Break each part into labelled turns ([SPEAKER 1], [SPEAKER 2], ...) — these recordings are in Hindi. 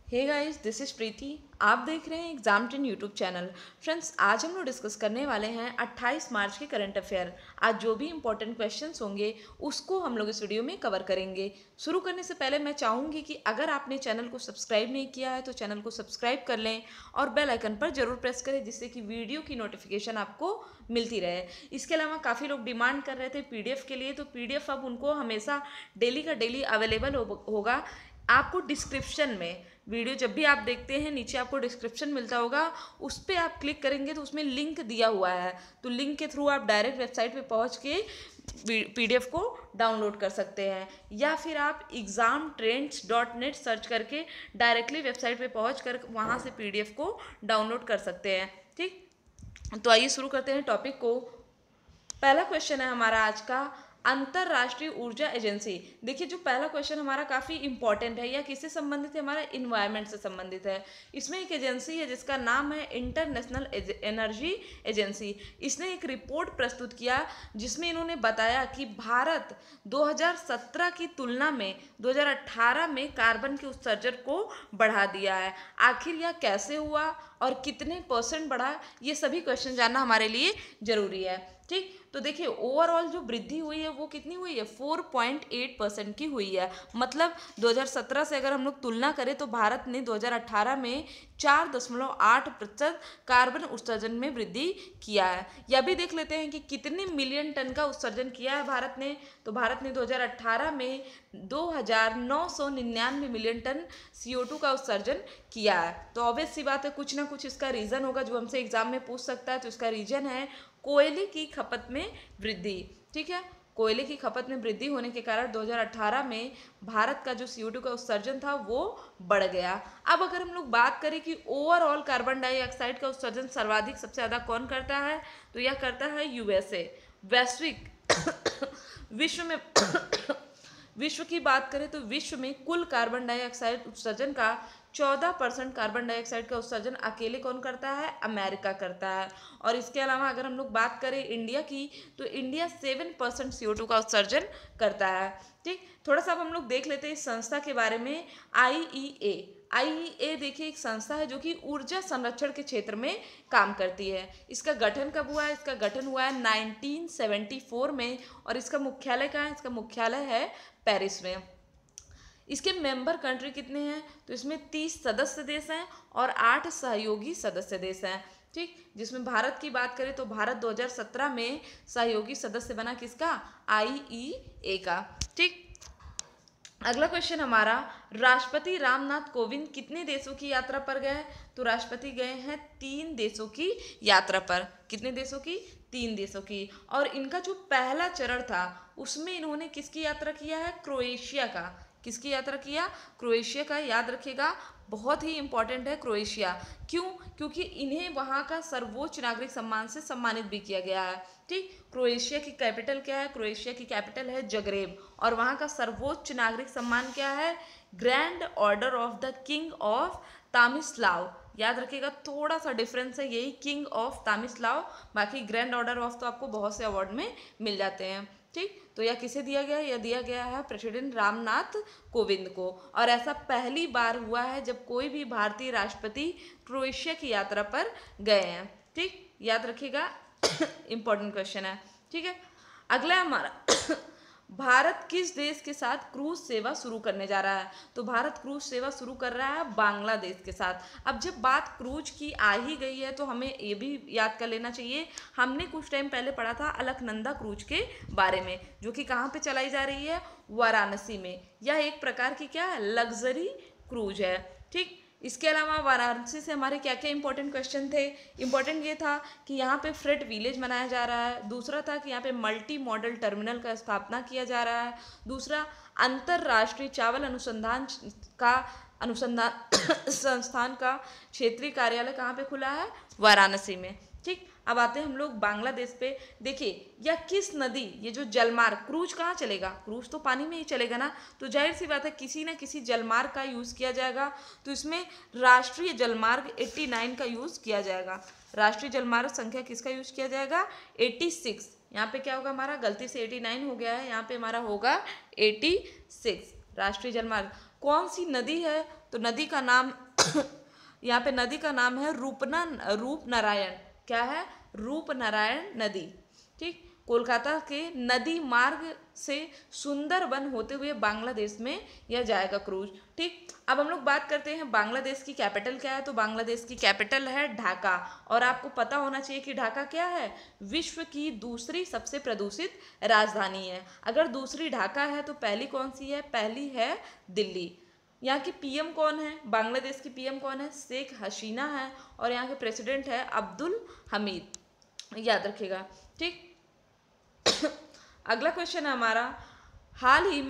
[SPEAKER 1] हे गाइस, दिस इज प्रीति। आप देख रहे हैं exam ten YouTube channel. Friends, आज हम लोग डिस्कस करने वाले हैं 28 मार्च के करंट अफेयर। आज जो भी इंपॉर्टेंट क्वेश्चंस होंगे उसको हम लोग इस वीडियो में कवर करेंगे। शुरू करने से पहले मैं चाहूँगी कि अगर आपने चैनल को सब्सक्राइब नहीं किया है तो चैनल को सब्सक्राइब कर लें और बेल आइकन पर जरूर प्रेस करें, जिससे कि वीडियो की नोटिफिकेशन आपको मिलती रहे। इसके अलावा काफ़ी लोग डिमांड कर रहे थे पीडीएफ के लिए, तो पीडीएफ अब उनको हमेशा डेली का डेली अवेलेबल होगा। आपको डिस्क्रिप्शन में, वीडियो जब भी आप देखते हैं नीचे आपको डिस्क्रिप्शन मिलता होगा, उस पर आप क्लिक करेंगे तो उसमें लिंक दिया हुआ है। तो लिंक के थ्रू आप डायरेक्ट वेबसाइट पे पहुंच के पीडीएफ को डाउनलोड कर सकते हैं, या फिर आप examtrends.net सर्च करके डायरेक्टली वेबसाइट पे पहुंच कर वहाँ से पीडीएफ को डाउनलोड कर सकते हैं। ठीक, तो आइए शुरू करते हैं टॉपिक को। पहला क्वेश्चन है हमारा आज का, अंतरराष्ट्रीय ऊर्जा एजेंसी। देखिए, जो पहला क्वेश्चन हमारा काफ़ी इंपॉर्टेंट है, या किससे संबंधित है, हमारा इन्वायरमेंट से संबंधित है। इसमें एक एजेंसी है जिसका नाम है इंटरनेशनल एनर्जी एजेंसी। इसने एक रिपोर्ट प्रस्तुत किया जिसमें इन्होंने बताया कि भारत 2017 की तुलना में 2018 में कार्बन के उत्सर्जन को बढ़ा दिया है। आखिर यह कैसे हुआ और कितने % बढ़ा, ये सभी क्वेश्चन जानना हमारे लिए जरूरी है। ठीक, तो देखिए ओवरऑल जो वृद्धि हुई है वो कितनी हुई है, 4.8% की हुई है। मतलब 2017 से अगर हम लोग तुलना करें तो भारत ने 2018 में 4.8% कार्बन उत्सर्जन में वृद्धि किया है। यह भी देख लेते हैं कि कितने मिलियन टन का उत्सर्जन किया है भारत ने। तो भारत ने 2018 में 2999 मिलियन टन CO2 का उत्सर्जन किया है। तो ऑब्वियस सी बात है, कुछ ना कुछ इसका रीज़न होगा जो हमसे एग्जाम में पूछ सकता है। तो इसका रीजन है कोयले की खपत में वृद्धि। ठीक है, कोयले की खपत में वृद्धि होने के कारण 2018 में भारत का जो CO2 का उत्सर्जन था वो बढ़ गया। अब अगर हम लोग बात करें कि ओवरऑल कार्बन डाइऑक्साइड का उत्सर्जन सर्वाधिक सबसे ज़्यादा कौन करता है, तो यह करता है USA। वैश्विक विश्व में विश्व की बात करें तो विश्व में कुल कार्बन डाइऑक्साइड उत्सर्जन का 14% कार्बन डाइऑक्साइड का उत्सर्जन अकेले कौन करता है, अमेरिका करता है। और इसके अलावा अगर हम लोग बात करें इंडिया की, तो इंडिया 7% CO2 का उत्सर्जन करता है। ठीक, थोड़ा सा अब हम लोग देख लेते हैं इस संस्था के बारे में। आईईए देखिए एक संस्था है जो कि ऊर्जा संरक्षण के क्षेत्र में काम करती है। इसका गठन कब हुआ है, इसका गठन हुआ है 1974 में, और इसका मुख्यालय कहाँ है, इसका मुख्यालय है पेरिस में। इसके मेंबर कंट्री कितने हैं, तो इसमें 30 सदस्य देश हैं और 8 सहयोगी सदस्य देश हैं। ठीक, जिसमें भारत की बात करें तो भारत 2017 में सहयोगी सदस्य बना किसका, आईईए का। ठीक, अगला क्वेश्चन हमारा, राष्ट्रपति रामनाथ कोविंद कितने देशों की यात्रा पर गए, तो राष्ट्रपति गए हैं 3 देशों की यात्रा पर। कितने देशों की, 3 देशों की। और इनका जो पहला चरण था उसमें इन्होंने किसकी यात्रा किया है, क्रोएशिया का। किसकी यात्रा किया, क्रोएशिया का। याद रखिएगा, बहुत ही इंपॉर्टेंट है क्रोएशिया। क्यों, क्योंकि इन्हें वहाँ का सर्वोच्च नागरिक सम्मान से सम्मानित भी किया गया है। ठीक, क्रोएशिया की कैपिटल क्या है, क्रोएशिया की कैपिटल है जगरेब, और वहाँ का सर्वोच्च नागरिक सम्मान क्या है, grand order of the king of Tomislav. याद रखिएगा, थोड़ा सा डिफरेंस है, यही किंग ऑफ तामिस्लाव। बाकी ग्रैंड ऑर्डर ऑफ तो आपको बहुत से अवार्ड में मिल जाते हैं। ठीक, तो यह किसे दिया गया है, यह दिया गया है प्रेसिडेंट रामनाथ कोविंद को। और ऐसा पहली बार हुआ है जब कोई भी भारतीय राष्ट्रपति क्रोएशिया की यात्रा पर गए हैं। ठीक, याद रखिएगा, इंपॉर्टेंट क्वेश्चन है। ठीक है, अगला हमारा भारत किस देश के साथ क्रूज सेवा शुरू करने जा रहा है, तो भारत क्रूज सेवा शुरू कर रहा है बांग्लादेश के साथ। अब जब बात क्रूज की आ ही गई है तो हमें ये भी याद कर लेना चाहिए, हमने कुछ टाइम पहले पढ़ा था अलकनंदा क्रूज के बारे में, जो कि कहाँ पे चलाई जा रही है, वाराणसी में। यह एक प्रकार की क्या है, लग्जरी क्रूज है। ठीक, इसके अलावा वाराणसी से हमारे क्या क्या इंपॉर्टेंट क्वेश्चन थे। इंपॉर्टेंट ये था कि यहाँ पे फ्रेट विलेज बनाया जा रहा है। दूसरा था कि यहाँ पे मल्टी मॉडल टर्मिनल का स्थापना किया जा रहा है। दूसरा, अंतरराष्ट्रीय चावल अनुसंधान संस्थान का क्षेत्रीय कार्यालय कहाँ पे खुला है, वाराणसी में। ठीक, अब आते हैं हम लोग बांग्लादेश पे। देखिए, यह किस नदी, ये जो जलमार्ग, क्रूज कहाँ चलेगा, क्रूज तो पानी में ही चलेगा ना, तो जाहिर सी बात है किसी न किसी जलमार्ग का यूज़ किया जाएगा। तो इसमें राष्ट्रीय जलमार्ग 89 का यूज़ किया जाएगा। राष्ट्रीय जलमार्ग संख्या किसका यूज़ किया जाएगा, 86। यहाँ पे क्या होगा हमारा, गलती से 89 हो गया है, यहाँ पे हमारा होगा 86। राष्ट्रीय जलमार्ग कौन सी नदी है, तो नदी का नाम यहाँ पे नदी का नाम है रूपनारायण। क्या है? रूपनारायण नदी। ठीक, कोलकाता के नदी मार्ग से सुंदरबन होते हुए बांग्लादेश में यह जाएगा क्रूज। ठीक, अब हम लोग बात करते हैं बांग्लादेश की कैपिटल क्या है। तो बांग्लादेश की कैपिटल है ढाका। और आपको पता होना चाहिए कि ढाका क्या है? विश्व की दूसरी सबसे प्रदूषित राजधानी है। अगर दूसरी ढाका है तो पहली कौन सी है? पहली है दिल्ली। यहाँ की पीएम कौन है? बांग्लादेश की पीएम कौन है? शेख हसीना है। और यहाँ के प्रेसिडेंट है अब्दुल हमीद, याद रखिएगा। ठीक, अगला क्वेश्चन है हमारा, हाल ही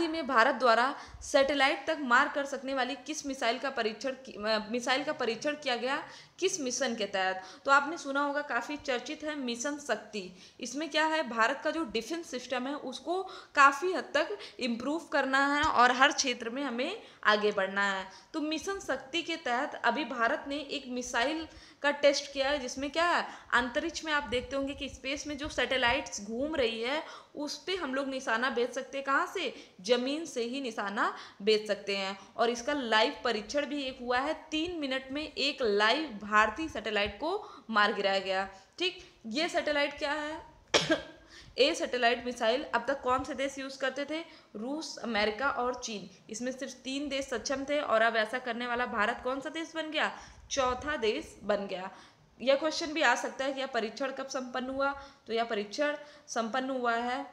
[SPEAKER 1] में भारत द्वारा सैटेलाइट तक मार कर सकने वाली किस मिसाइल का परीक्षण किया गया? किस मिशन के तहत? तो आपने सुना होगा, काफ़ी चर्चित है मिशन शक्ति। इसमें क्या है? भारत का जो डिफेंस सिस्टम है उसको काफ़ी हद तक इम्प्रूव करना है और हर क्षेत्र में हमें आगे बढ़ना है। तो मिशन शक्ति के तहत अभी भारत ने एक मिसाइल का टेस्ट किया है, जिसमें क्या है? अंतरिक्ष में आप देखते होंगे कि स्पेस में जो सैटेलाइट्स घूम रही है उस पे हम लोग निशाना भेज सकते हैं। कहाँ से? जमीन से ही निशाना भेज सकते हैं। और इसका लाइव परीक्षण भी एक हुआ है। 3 मिनट में एक लाइव भारतीय सैटेलाइट को मार गिराया गया। ठीक, ये सैटेलाइट क्या है? ए सैटेलाइट मिसाइल अब तक कौन से देश यूज करते थे? रूस, अमेरिका और चीन। इसमें सिर्फ 3 देश सक्षम थे और अब ऐसा करने वाला भारत कौन सा देश बन गया? चौथा देश बन गया। यह क्वेश्चन भी आ सकता है कि यह परीक्षण कब संपन्न हुआ? तो यह परीक्षण संपन्न हुआ है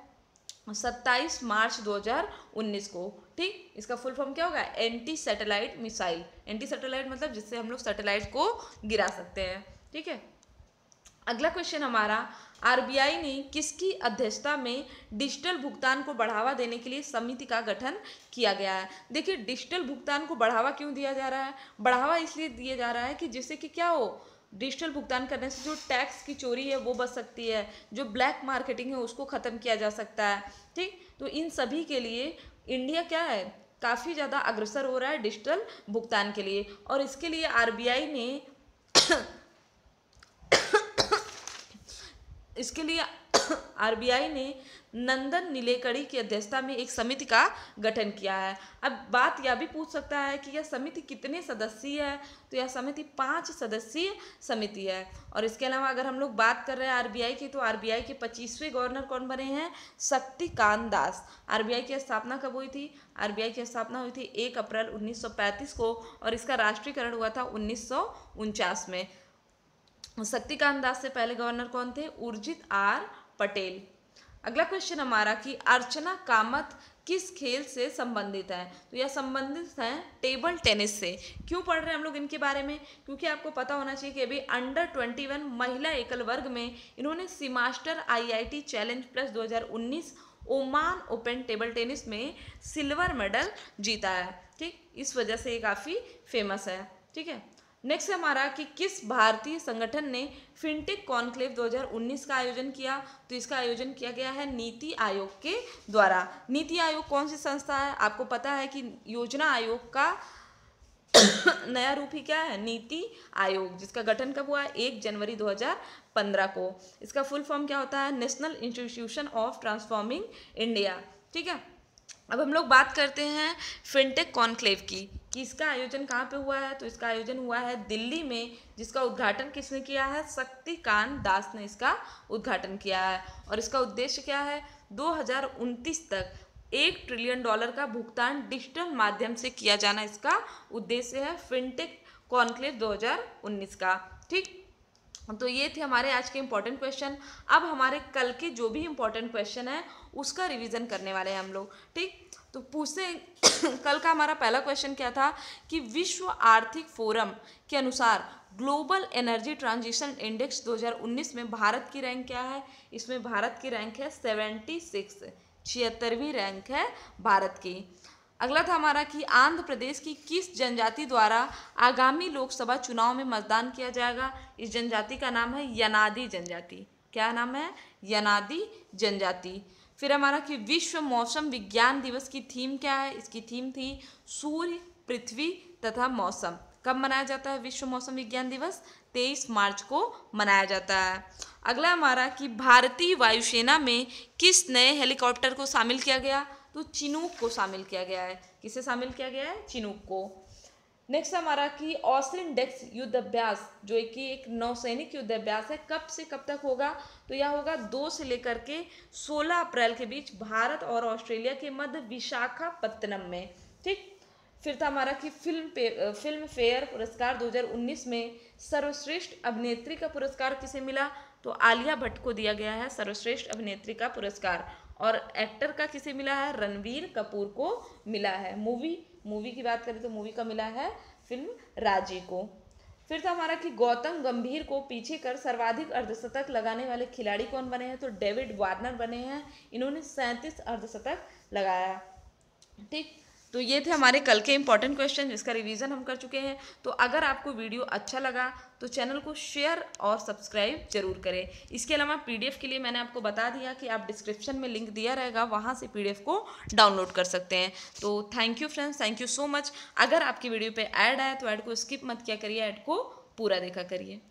[SPEAKER 1] 27 मार्च 2019 को। ठीक, इसका फुल फॉर्म क्या होगा? Anti satellite missile. Anti satellite मतलब जिससे हम लोग सैटेलाइट को गिरा सकते हैं। ठीक है, अगला क्वेश्चन हमारा, आरबीआई ने किसकी अध्यक्षता में डिजिटल भुगतान को बढ़ावा देने के लिए समिति का गठन किया गया है? देखिए, डिजिटल भुगतान को बढ़ावा क्यों दिया जा रहा है? बढ़ावा इसलिए दिया जा रहा है कि जिससे कि क्या हो, डिजिटल भुगतान करने से जो टैक्स की चोरी है वो बच सकती है, जो ब्लैक मार्केटिंग है उसको ख़त्म किया जा सकता है। ठीक, तो इन सभी के लिए इंडिया क्या है? काफ़ी ज़्यादा अग्रसर हो रहा है डिजिटल भुगतान के लिए। और इसके लिए आरबीआई ने नंदन नीलेकणी की अध्यक्षता में एक समिति का गठन किया है। अब बात यह भी पूछ सकता है कि यह समिति कितने सदस्यीय है? तो यह समिति 5 सदस्यीय समिति है। और इसके अलावा अगर हम लोग बात कर रहे हैं आरबीआई की, तो आरबीआई के 25वें गवर्नर कौन बने हैं? शक्तिकांत दास। आरबीआई की स्थापना कब हुई थी? आरबीआई की स्थापना हुई थी 1 अप्रैल 1935 को और इसका राष्ट्रीयकरण हुआ था 1949 में। शक्तिकांत दास से पहले गवर्नर कौन थे? उर्जित आर पटेल। अगला क्वेश्चन हमारा कि अर्चना कामत किस खेल से संबंधित है? तो यह संबंधित है टेबल टेनिस से। क्यों पढ़ रहे हैं हम लोग इनके बारे में? क्योंकि आपको पता होना चाहिए कि अभी अंडर 21 महिला एकल वर्ग में इन्होंने Seamaster IIT challenge plus 2019 Oman open table tennis में सिल्वर मेडल जीता है। ठीक, इस वजह से ये काफ़ी फेमस है। ठीक है, नेक्स्ट है हमारा कि किस भारतीय संगठन ने फिनटेक कॉन्क्लेव 2019 का आयोजन किया? तो इसका आयोजन किया गया है नीति आयोग के द्वारा। नीति आयोग कौन सी संस्था है? आपको पता है कि योजना आयोग का नया रूप ही क्या है? नीति आयोग, जिसका गठन कब हुआ? 1 जनवरी 2015 को। इसका फुल फॉर्म क्या होता है? National institution of transforming India. ठीक है, अब हम लोग बात करते हैं फिनटेक कॉन्क्लेव की कि इसका आयोजन कहाँ पे हुआ है? तो इसका आयोजन हुआ है दिल्ली में, जिसका उद्घाटन किसने किया है? शक्तिकांत दास ने इसका उद्घाटन किया है। और इसका उद्देश्य क्या है? 2029 तक $1 ट्रिलियन का भुगतान डिजिटल माध्यम से किया जाना इसका उद्देश्य है फिनटेक कॉन्क्लेव 2019 का। ठीक, तो ये थे हमारे आज के इम्पोर्टेंट क्वेश्चन। अब हमारे कल के जो भी इम्पोर्टेंट क्वेश्चन है उसका रिवीजन करने वाले हैं हम लोग। ठीक, तो पूछते कल का हमारा पहला क्वेश्चन क्या था कि विश्व आर्थिक फोरम के अनुसार ग्लोबल एनर्जी ट्रांजिशन इंडेक्स 2019 में भारत की रैंक क्या है? इसमें भारत की रैंक है 76, 76वीं रैंक है भारत की। अगला था हमारा कि आंध्र प्रदेश की किस जनजाति द्वारा आगामी लोकसभा चुनाव में मतदान किया जाएगा? इस जनजाति का नाम है यनादी जनजाति। क्या नाम है? यनादी जनजाति। फिर हमारा कि विश्व मौसम विज्ञान दिवस की थीम क्या है? इसकी थीम थी सूर्य, पृथ्वी तथा मौसम। कब मनाया जाता है विश्व मौसम विज्ञान दिवस? 23 मार्च को मनाया जाता है। अगला हमारा कि भारतीय वायुसेना में किस नए हेलीकॉप्टर को शामिल किया गया? तो चिनूक को शामिल किया गया है। किसे शामिल किया गया है? चिनूक को। नेक्स्ट हमारा कि ऑस्टिन डेक्स युद्ध अभ्यास, जो कि एक नौसैनिक युद्ध अभ्यास है, कब से कब तक होगा? तो यह होगा 2 से लेकर के 16 अप्रैल के बीच भारत और ऑस्ट्रेलिया के मध्य विशाखापत्तनम में। ठीक। फिर था हमारा कि फिल्म फेयर पुरस्कार 2019 में सर्वश्रेष्ठ अभिनेत्री का पुरस्कार किसे मिला? तो आलिया भट्ट को दिया गया है सर्वश्रेष्ठ अभिनेत्री का पुरस्कार। और एक्टर का किसे मिला है? रणवीर कपूर को मिला है। मूवी की बात करें तो मूवी का मिला है फिल्म राजी को। फिर था हमारा कि गौतम गंभीर को पीछे कर सर्वाधिक अर्धशतक लगाने वाले खिलाड़ी कौन बने हैं? तो डेविड वार्नर बने हैं। इन्होंने 37 अर्धशतक लगाया। ठीक। तो ये थे हमारे कल के इंपॉर्टेंट क्वेश्चन जिसका रिवीजन हम कर चुके हैं। तो अगर आपको वीडियो अच्छा लगा तो चैनल को शेयर और सब्सक्राइब जरूर करें। इसके अलावा पीडीएफ के लिए मैंने आपको बता दिया कि आप डिस्क्रिप्शन में लिंक दिया रहेगा, वहाँ से पीडीएफ को डाउनलोड कर सकते हैं। तो thank you friends, thank you so much. अगर आपकी वीडियो पे ऐड आया तो ऐड को स्किप मत किया करिए, ऐड को पूरा देखा करिए।